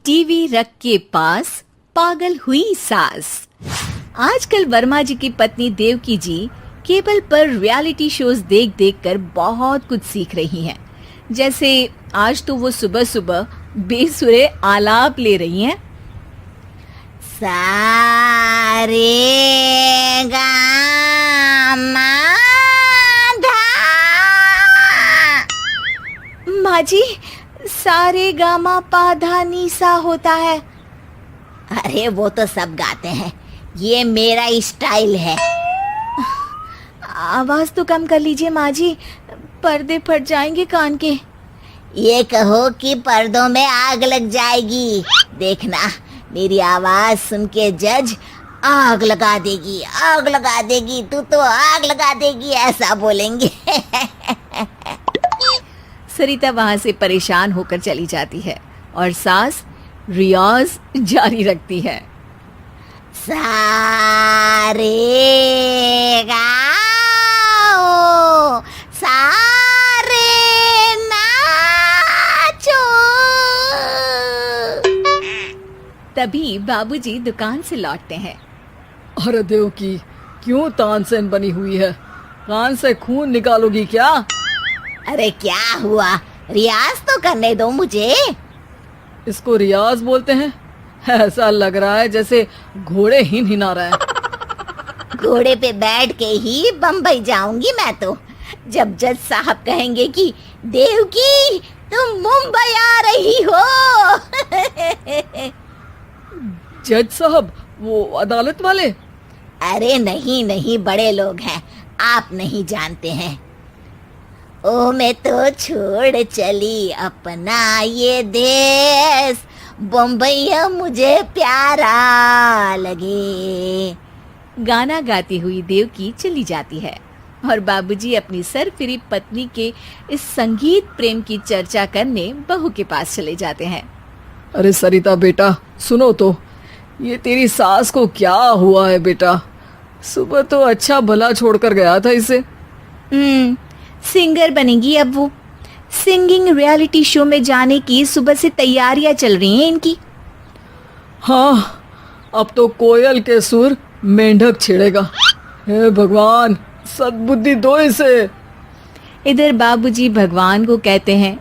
TV रख के पास पागल हुई सास। आजकल वर्मा जी की पत्नी देवकी जी केबल पर रियलिटी शोज देख देख कर बहुत कुछ सीख रही हैं। जैसे आज तो वो सुबह सुबह बेसुरे आलाप ले रही हैं। सारे गामा माँ जी, सारे गामा पा धा नी सा होता है। अरे वो तो सब गाते हैं, ये मेरा स्टाइल है। आवाज तो कम कर लीजिए माँ जी, पर्दे फट जाएंगे कान के। ये कहो कि पर्दों में आग लग जाएगी। देखना, मेरी आवाज सुन के जज आग लगा देगी, आग लगा देगी, तू तो आग लगा देगी, ऐसा बोलेंगे। सरिता वहां से परेशान होकर चली जाती है और सास रियाज जारी रखती है। सारे गाओ, सारे नाचो। तभी बाबूजी दुकान से लौटते हैं। अरे देवकी, क्यों तानसेन बनी हुई है? कान से खून निकालोगी क्या? अरे क्या हुआ, रियाज तो करने दो मुझे। इसको रियाज बोलते हैं? ऐसा लग रहा है जैसे घोड़े हिना रहा है। घोड़े पे बैठ के ही बम्बई जाऊंगी मैं तो, जब जज साहब कहेंगे कि देवकी तुम मुंबई आ रही हो। जज साहब, वो अदालत वाले? अरे नहीं नहीं, बड़े लोग हैं, आप नहीं जानते हैं। ओ मैं तो छोड़ चली अपना ये देश, बम्बई मुझे प्यारा लगे। गाना गाती हुई देवकी चली जाती है और बाबूजी अपनी सरफिरी पत्नी के इस संगीत प्रेम की चर्चा करने बहू के पास चले जाते हैं। अरे सरिता बेटा, सुनो तो, ये तेरी सास को क्या हुआ है बेटा? सुबह तो अच्छा भला छोड़कर गया था इसे। सिंगर बनेगी अब वो। सिंगिंग रियलिटी शो में जाने की सुबह से तैयारियां चल रही हैं इनकी। हाँ, अब तो कोयल के सुर मेंढक छेड़ेगा। हे भगवान, सद्बुद्धि दो इसे। इधर बाबूजी भगवान को कहते हैं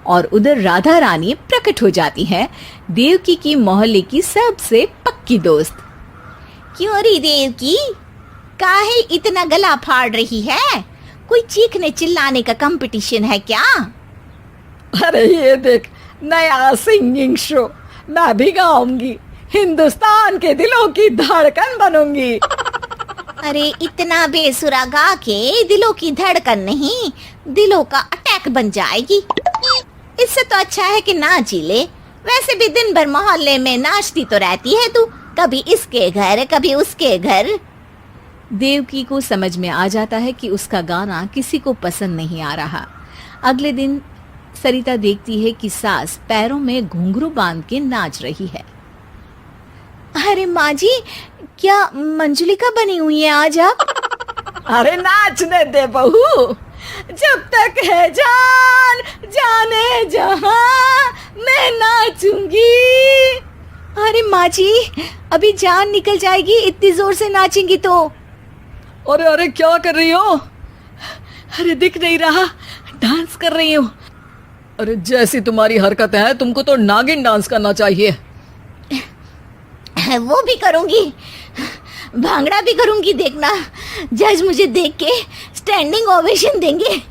और उधर राधा रानी प्रकट हो जाती है, देवकी की मोहल्ले की सबसे पक्की दोस्त। क्यों री देवकी, काहे इतना गला फाड़ रही है? कोई चीखने चिल्लाने का कंपटीशन है क्या? अरे ये देख, नया सिंगिंग शो, मैं भी गाऊंगी, हिंदुस्तान के दिलों की धड़कन बनूंगी। अरे इतना बेसुरा गा के दिलों की धड़कन नहीं, दिलों का अटैक बन जाएगी। इससे तो अच्छा है कि नाच ही ले। वैसे भी दिन भर मोहल्ले में नाचती तो रहती है तू, कभी इसके घर कभी उसके घर। देवकी को समझ में आ जाता है कि उसका गाना किसी को पसंद नहीं आ रहा। अगले दिन सरिता देखती है कि सास पैरों में घुंघरू बांध के नाच रही है। अरे माँ जी, क्या मंजुलिका बनी हुई है आज आप? अरे नाचने दे बहू, जब तक है जान जाने जहां मैं नाचूंगी। अरे माँ जी, अभी जान निकल जाएगी इतनी जोर से नाचेंगी तो। अरे अरे, क्या कर रही हो? अरे दिख नहीं रहा, डांस कर रही हूँ। अरे जैसी तुम्हारी हरकत है, तुमको तो नागिन डांस करना चाहिए। वो भी करूंगी, भांगड़ा भी करूंगी। देखना, जज मुझे देख के स्टैंडिंग ओवेशन देंगे।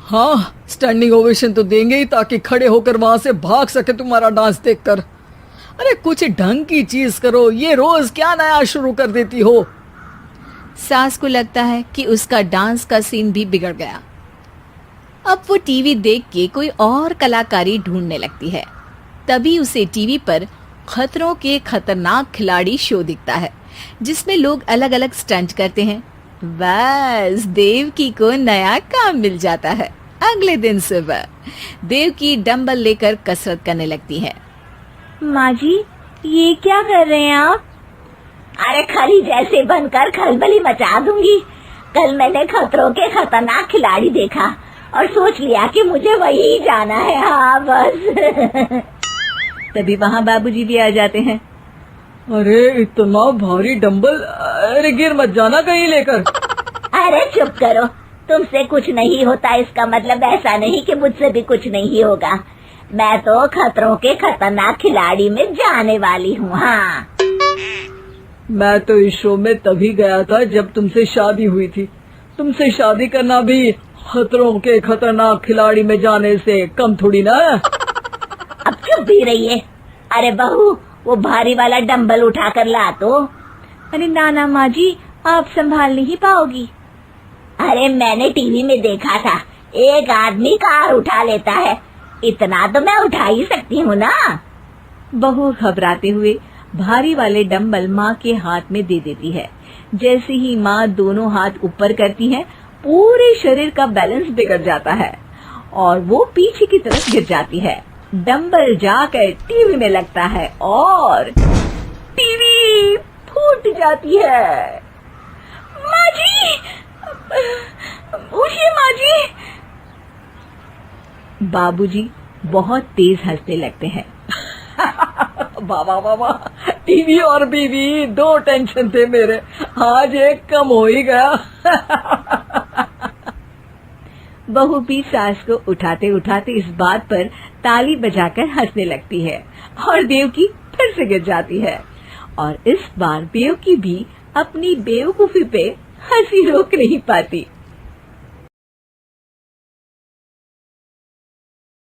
हाँ, स्टैंडिंग ओवेशन तो देंगे ही, ताकि खड़े होकर वहां से भाग सके तुम्हारा डांस देखकर। अरे कुछ ढंग की चीज करो, ये रोज क्या नया शुरू कर देती हो? सास को लगता है कि उसका डांस का सीन भी बिगड़ गया। अब वो टीवी देख के कोई और कलाकारी ढूंढने लगती है। तभी उसे टीवी पर खतरों के खतरनाक खिलाड़ी शो दिखता है, जिसमें लोग अलग अलग स्टंट करते हैं। बस देवकी को नया काम मिल जाता है। अगले दिन सुबह देवकी डंबल लेकर कसरत करने लगती है। माँ जी, ये क्या कर रहे हैं आप? अरे खली जैसे बनकर खलबली मचा दूंगी। कल मैंने खतरों के खतरनाक खिलाड़ी देखा, और सोच लिया कि मुझे वही जाना है। हाँ बस। तभी वहाँ बाबूजी भी आ जाते हैं। अरे इतना भारी डंबल, अरे गिर मत जाना कहीं लेकर। अरे चुप करो, तुमसे कुछ नहीं होता इसका मतलब ऐसा नहीं कि मुझसे भी कुछ नहीं होगा। मैं तो खतरों के खतरनाक खिलाड़ी में जाने वाली हूँ। हाँ, मैं तो इस शो में तभी गया था जब तुमसे शादी हुई थी। तुमसे शादी करना भी खतरों के खतरनाक खिलाड़ी में जाने से कम थोड़ी ना। अब चुप भी रहिए। अरे बहू, वो भारी वाला डंबल उठाकर ला तो। अरे ना माँ जी, आप संभाल नहीं पाओगी। अरे मैंने टीवी में देखा था, एक आदमी कार उठा लेता है, इतना तो मैं उठा ही सकती हूँ ना। बहू घबराते हुए भारी वाले डंबल माँ के हाथ में दे देती है। जैसे ही माँ दोनों हाथ ऊपर करती है, पूरे शरीर का बैलेंस बिगड़ जाता है और वो पीछे की तरफ गिर जाती है। डंबल जाकर टीवी में लगता है और टीवी फूट जाती है। माँ जी, उठिए माँ जी। बाबूजी बहुत तेज हंसने लगते हैं। बाबा बाबा, टीवी और बीवी दो टेंशन थे मेरे, आज एक कम हो ही गया। बहू भी सास को उठाते उठाते इस बात पर ताली बजाकर हंसने लगती है और देवकी फिर से गिर जाती है। और इस बार देवकी भी अपनी बेवकूफी पे हंसी रोक नहीं पाती।